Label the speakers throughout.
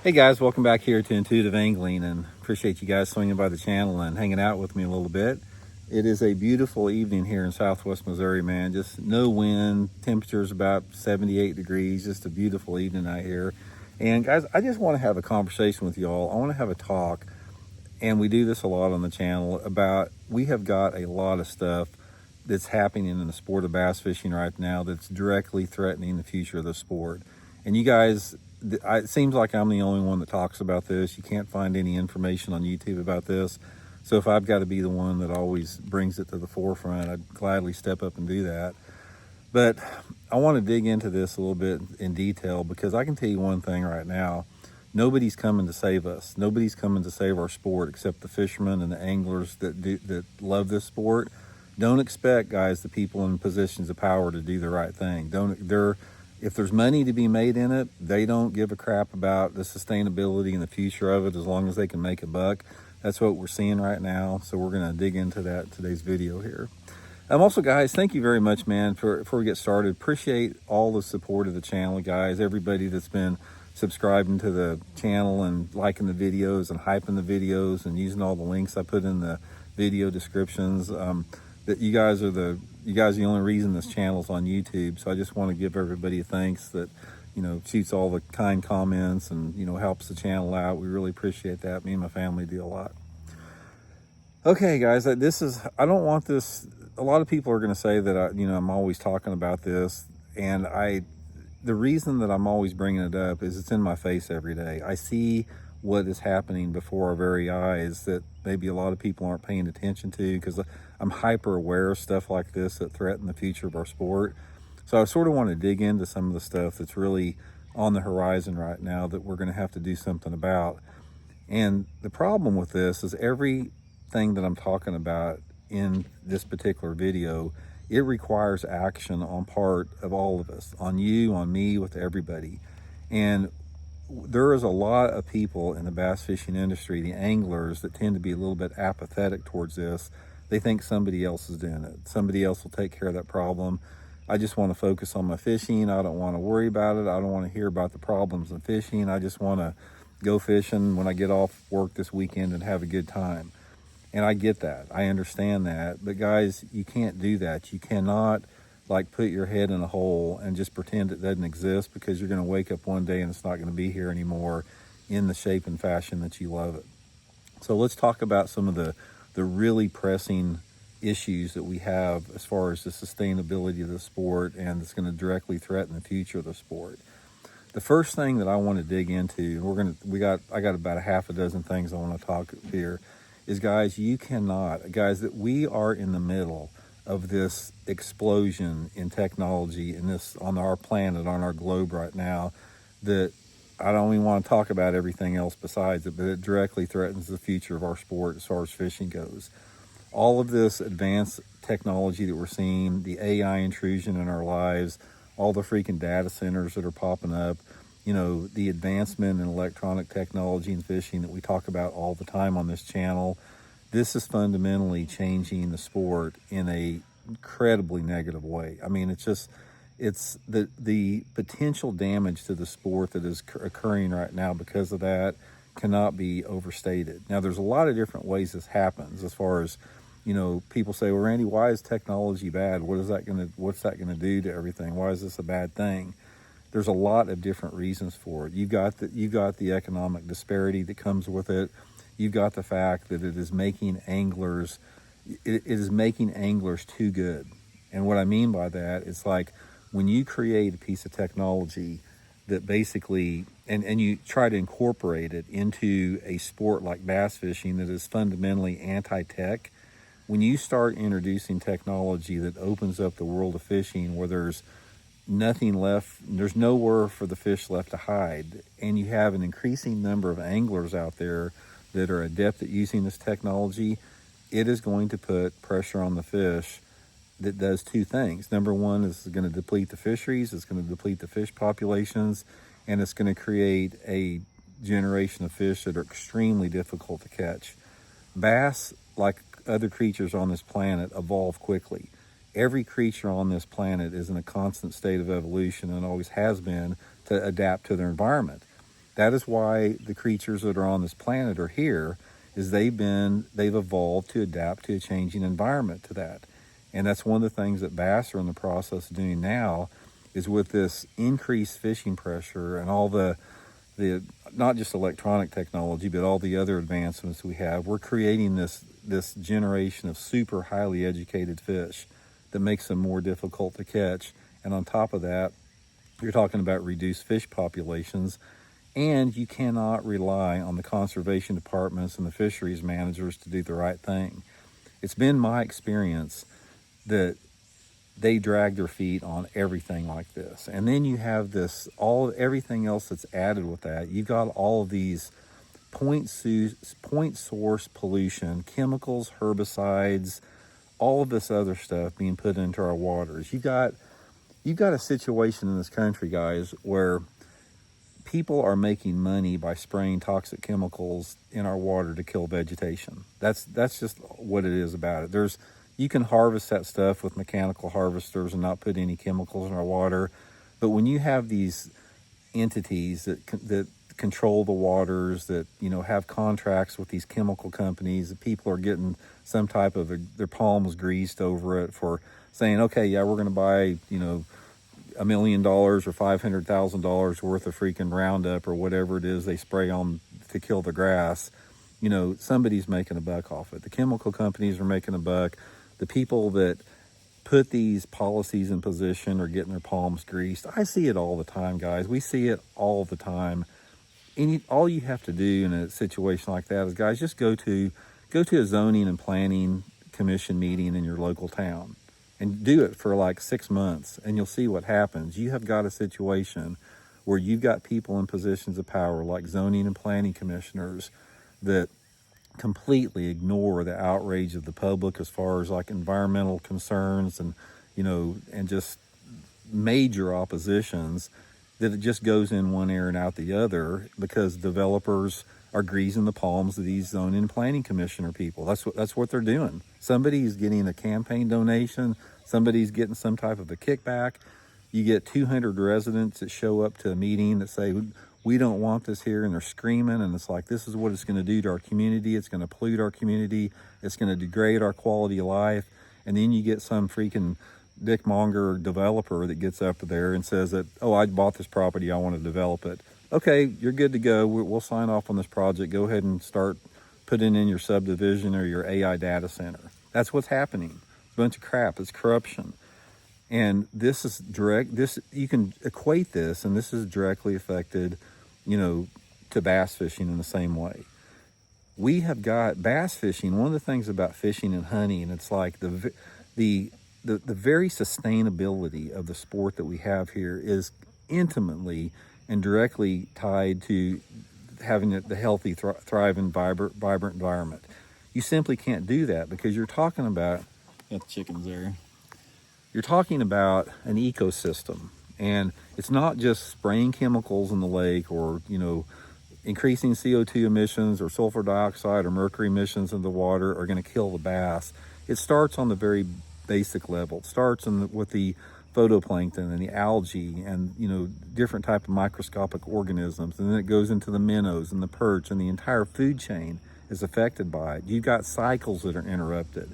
Speaker 1: Hey guys, welcome back here to Intuitive Angling, and appreciate you guys swinging by the channel and hanging out with me a little bit. It is a beautiful evening here in Southwest Missouri, man. Just no wind, temperatures about 78 degrees, just a beautiful evening out here. And guys, I just want to have a conversation with y'all. I want to have a talk, and we do this a lot on the channel about, we have got a lot of stuff that's happening in the sport of bass fishing right now that's directly threatening the future of the sport. And you guys, it seems like I'm the only one that talks about this. You can't find any information on YouTube about this. So if I've got to be the one that always brings it to the forefront, I'd gladly step up and do that. But I want to dig into this a little bit in detail, because I can tell you one thing right now. Nobody's coming to save us. Nobody's coming to save our sport except the fishermen and the anglers that love this sport. Don't expect, guys, the people in positions of power to do the right thing. If there's money to be made in it, they don't give a crap about the sustainability and the future of it, as long as they can make a buck. That's what we're seeing right now. So we're going to dig into that in today's video here. Also, guys, thank you very much, man, before we get started. Appreciate all the support of the channel, guys. Everybody that's been subscribing to the channel and liking the videos and hyping the videos and using all the links I put in the video descriptions. That you guys are the only reason this channel's on YouTube. So I just want to give everybody thanks that, shoots all the kind comments and, helps the channel out. We really appreciate that. Me and my family do a lot. Okay, guys, I don't want this. A lot of people are going to say that I'm always talking about this, and the reason that I'm always bringing it up is it's in my face every day. I see what is happening before our very eyes that maybe a lot of people aren't paying attention to, because I'm hyper aware of stuff like this that threaten the future of our sport. So I sort of want to dig into some of the stuff that's really on the horizon right now that we're going to have to do something about. And the problem with this is everything that I'm talking about in this particular video, it requires action on part of all of us, on you, on me, with everybody. And there is a lot of people in the bass fishing industry, the anglers, that tend to be a little bit apathetic towards this. They think somebody else is doing it. Somebody else will take care of that problem. I just want to focus on my fishing. I don't want to worry about it. I don't want to hear about the problems in fishing. I just want to go fishing when I get off work this weekend and have a good time. And I get that. I understand that. But guys, you can't do that. You cannot put your head in a hole and just pretend it doesn't exist, because you're going to wake up one day and it's not going to be here anymore in the shape and fashion that you love it. So let's talk about some of the really pressing issues that we have as far as the sustainability of the sport, and it's going to directly threaten the future of the sport. The first thing that I want to dig into, I got about a half a dozen things I want to talk here, is, guys, that we are in the middle of this explosion in technology on our planet, on our globe right now, that I don't even want to talk about everything else besides it, but it directly threatens the future of our sport as far as fishing goes. All of this advanced technology that we're seeing, the AI intrusion in our lives, all the freaking data centers that are popping up, the advancement in electronic technology and fishing that we talk about all the time on this channel. This is fundamentally changing the sport in a incredibly negative way. I mean, it's the potential damage to the sport that is occurring right now because of that cannot be overstated. Now, there's a lot of different ways this happens, as far as, people say, well, Randy, why is technology bad? What's that going to do to everything? Why is this a bad thing? There's a lot of different reasons for it. You've got the economic disparity that comes with it. You've got the fact that it is making anglers too good. And what I mean by that is, when you create a piece of technology that basically, and you try to incorporate it into a sport like bass fishing that is fundamentally anti-tech, when you start introducing technology that opens up the world of fishing where there's nothing left, there's nowhere for the fish left to hide, and you have an increasing number of anglers out there that are adept at using this technology, it is going to put pressure on the fish that does two things. Number one, is going to deplete the fisheries, it's going to deplete the fish populations, and it's going to create a generation of fish that are extremely difficult to catch. Bass, like other creatures on this planet, evolve quickly. Every creature on this planet is in a constant state of evolution, and always has been, to adapt to their environment. That is why the creatures that are on this planet are here, is they've evolved to adapt to a changing environment to that. And that's one of the things that bass are in the process of doing now, is with this increased fishing pressure and all the not just electronic technology, but all the other advancements we have, we're creating this generation of super highly educated fish that makes them more difficult to catch. And on top of that, you're talking about reduced fish populations, and you cannot rely on the conservation departments and the fisheries managers to do the right thing. It's been my experience that they drag their feet on everything like this. And then you have everything else that's added with that. You've got all of these point source pollution, chemicals, herbicides, all of this other stuff being put into our waters. You've got a situation in this country, guys, where people are making money by spraying toxic chemicals in our water to kill vegetation. That's just what it is about it. You can harvest that stuff with mechanical harvesters and not put any chemicals in our water. But when you have these entities that control the waters, that have contracts with these chemical companies, that people are getting some type of their palms greased over it for saying, okay, yeah, we're going to buy $1 million or $500,000 worth of freaking Roundup or whatever it is they spray on to kill the grass. Somebody's making a buck off it. The chemical companies are making a buck. The people that put these policies in position are getting their palms greased. I see it all the time, guys. We see it all the time. All you have to do in a situation like that is, guys, just go to a zoning and planning commission meeting in your local town and do it for like 6 months, and you'll see what happens. You have got a situation where you've got people in positions of power like zoning and planning commissioners that completely ignore the outrage of the public as far as like environmental concerns and just major oppositions, that it just goes in one ear and out the other because developers are greasing the palms of these zoning and planning commissioner people. That's what they're doing. Somebody's getting a campaign donation, somebody's getting some type of a kickback. You get 200 residents that show up to a meeting that say, we don't want this here, and they're screaming, and it's like, this is what it's going to do to our community. It's going to pollute our community. It's going to degrade our quality of life. And then you get some freaking dickmonger developer that gets up there and says that, oh, I bought this property, I want to develop it. Okay, you're good to go. We'll sign off on this project. Go ahead and start putting in your subdivision or your AI data center. That's what's happening. It's a bunch of crap. It's corruption. And this is you can equate this, and this is directly affected, to bass fishing in the same way. We have got bass fishing. One of the things about fishing and hunting, it's like the very sustainability of the sport that we have here is intimately and directly tied to having the healthy, thriving, vibrant environment. You simply can't do that because you're talking about, got the chickens there. You're talking about an ecosystem, and it's not just spraying chemicals in the lake or, increasing CO2 emissions or sulfur dioxide or mercury emissions in the water are going to kill the bass. It starts on the very basic level. It starts with the phytoplankton and the algae and, different type of microscopic organisms. And then it goes into the minnows and the perch, and the entire food chain is affected by it. You've got cycles that are interrupted.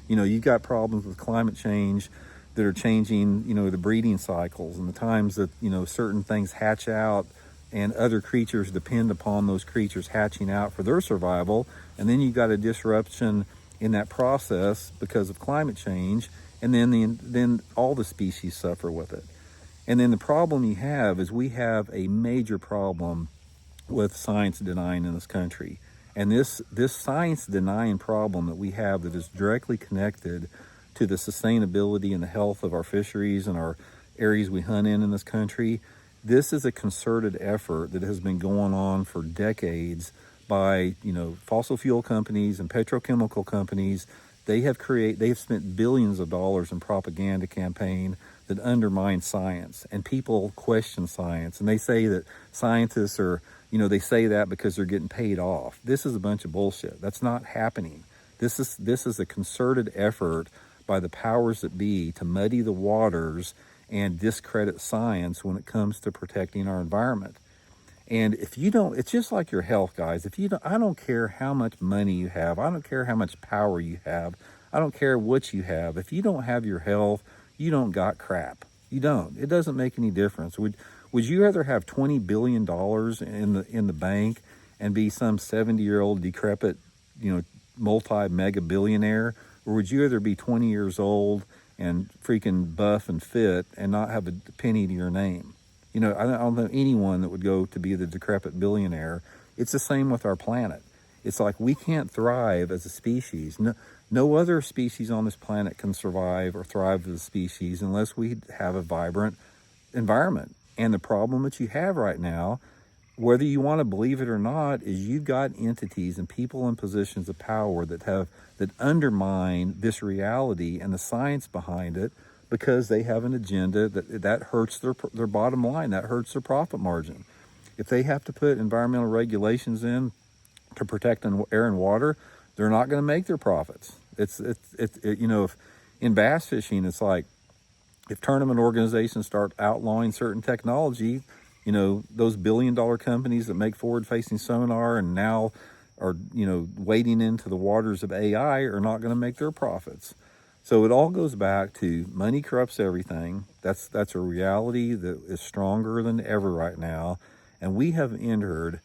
Speaker 1: You've got problems with climate change that are changing, the breeding cycles and the times that, certain things hatch out, and other creatures depend upon those creatures hatching out for their survival. And then you've got a disruption in that process because of climate change, and then all the species suffer with it. And then the problem you have is we have a major problem with science denying in this country. And this science denying problem that we have that is directly connected to the sustainability and the health of our fisheries and our areas we hunt in this country, this is a concerted effort that has been going on for decades by, fossil fuel companies and petrochemical companies. They've spent billions of dollars in propaganda campaign that undermine science, and people question science, and they say that scientists are, they say that because they're getting paid off. This is a bunch of bullshit. That's not happening. This is a concerted effort by the powers that be to muddy the waters and discredit science when it comes to protecting our environment. And if you don't, it's just like your health, guys. If you don't, I don't care how much money you have. I don't care how much power you have. I don't care what you have. If you don't have your health, you don't got crap. You don't. It doesn't make any difference. Would you rather have $20 billion in the bank and be some 70-year-old decrepit, multi-mega billionaire, or would you rather be 20 years old and freaking buff and fit and not have a penny to your name? I don't know anyone that would go to be the decrepit billionaire. It's the same with our planet. It's like we can't thrive as a species. No other species on this planet can survive or thrive as a species unless we have a vibrant environment. And the problem that you have right now, whether you want to believe it or not, is you've got entities and people in positions of power that undermine this reality and the science behind it, because they have an agenda that hurts their bottom line, that hurts their profit margin. If they have to put environmental regulations in to protect air and water, they're not going to make their profits. If in bass fishing, it's like if tournament organizations start outlawing certain technology, those billion-dollar companies that make forward-facing sonar and now are wading into the waters of AI are not going to make their profits. So it all goes back to money corrupts everything. That's a reality that is stronger than ever right now. And we have entered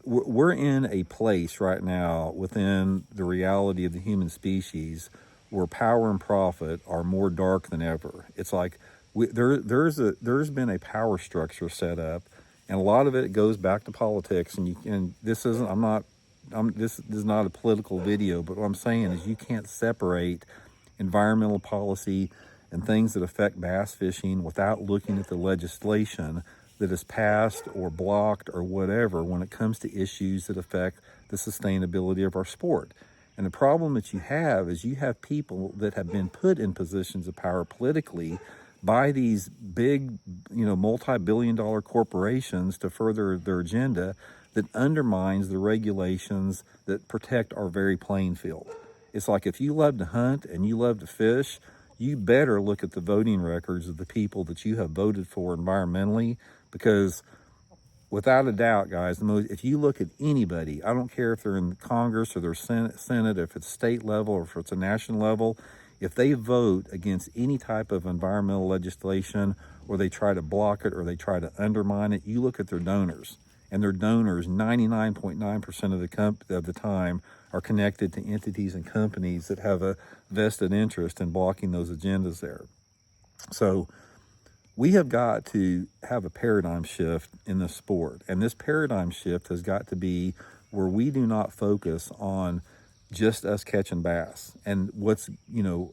Speaker 1: we're in a place right now within the reality of the human species where power and profit are more dark than ever. It's like there's been a power structure set up, and a lot of it goes back to politics. And this is not a political video, but what I'm saying is you can't separate environmental policy and things that affect bass fishing without looking at the legislation that is passed or blocked or whatever when it comes to issues that affect the sustainability of our sport. And the problem that you have is you have people that have been put in positions of power politically by these big, multi-billion-dollar corporations to further their agenda that undermines the regulations that protect our very playing field. It's like if you love to hunt and you love to fish, you better look at the voting records of the people that you have voted for environmentally, because without a doubt, guys, if you look at anybody, I don't care if they're in Congress or they're Senate, if it's state level or if it's a national level, if they vote against any type of environmental legislation or they try to block it or they try to undermine it, you look at their donors. And their donors, 99.9% of the time, are connected to entities and companies that have a vested interest in blocking those agendas there. So we have got to have a paradigm shift in the sport. And this paradigm shift has got to be where we do not focus on just us catching bass and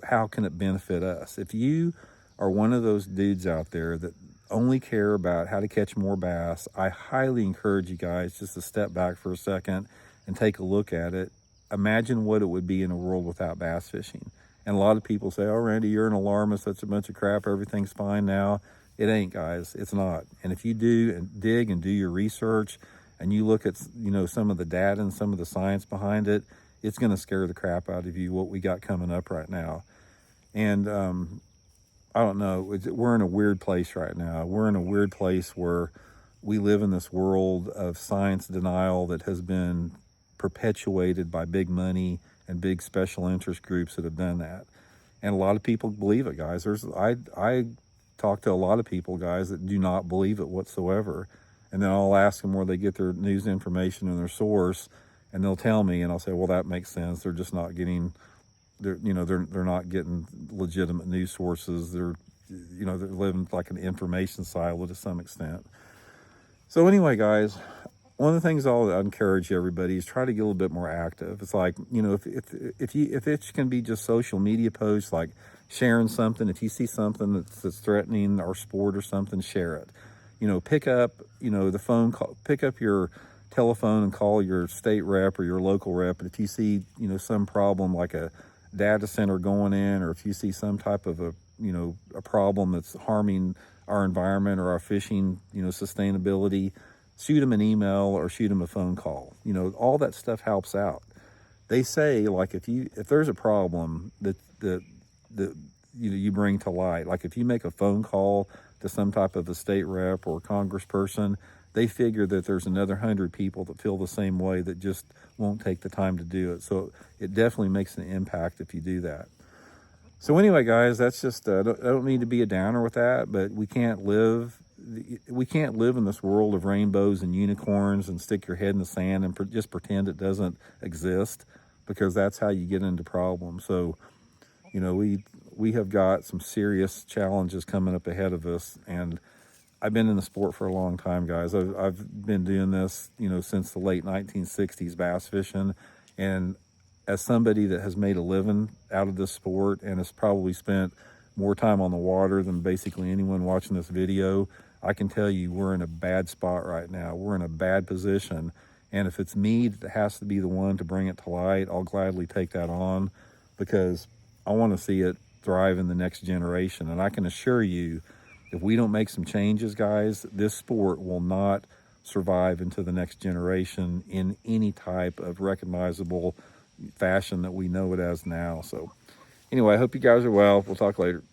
Speaker 1: how can it benefit us. If you are one of those dudes out there that only care about how to catch more bass, I highly encourage you guys just to step back for a second and take a look at it. Imagine what it would be in a world without bass fishing. And a lot of people say, oh, Randy, you're an alarmist. That's a bunch of crap. Everything's fine now. It ain't, guys. It's not. And if you do and dig and do your research and you look at, some of the data and some of the science behind it, it's going to scare the crap out of you what we got coming up right now. And I don't know. We're in a weird place right now. We're in a weird place where we live in this world of science denial that has been perpetuated by big money and big special interest groups that have done that. And a lot of people believe it, guys. I talk to a lot of people, guys, that do not believe it whatsoever. And then I'll ask them where they get their news information and their source, and they'll tell me, and I'll say, well, that makes sense. They're just not getting, they're not getting legitimate news sources. They're living like an information silo to some extent. So anyway, guys, one of the things I'll encourage everybody is try to get a little bit more active. It's like, if it can be just social media posts, like sharing something. If you see something that's threatening our sport or something, share it. Pick up, the phone call, pick up your telephone and call your state rep or your local rep. And if you see, some problem like a data center going in, or if you see some type of a problem that's harming our environment or our fishing, sustainability, shoot them an email or shoot them a phone call. All that stuff helps out. They say, like, if there's a problem that you bring to light, like if you make a phone call to some type of a state rep or congressperson, they figure that there's another 100 people that feel the same way that just won't take the time to do it. So it definitely makes an impact if you do that. So anyway, guys, that's just I don't mean to be a downer with that, but we can't live in this world of rainbows and unicorns and stick your head in the sand and just pretend it doesn't exist, because that's how you get into problems. So, you know, we have got some serious challenges coming up ahead of us, and I've been in the sport for a long time, guys. I've been doing this, you know, since the late 1960s, bass fishing, and as somebody that has made a living out of this sport and has probably spent more time on the water than basically anyone watching this video, I can tell you we're in a bad spot right now. We're in a bad position. And if it's me that has to be the one to bring it to light, I'll gladly take that on, because I want to see it thrive in the next generation. And I can assure you, if we don't make some changes, guys, this sport will not survive into the next generation in any type of recognizable fashion that we know it as now. So anyway, I hope you guys are well. We'll talk later.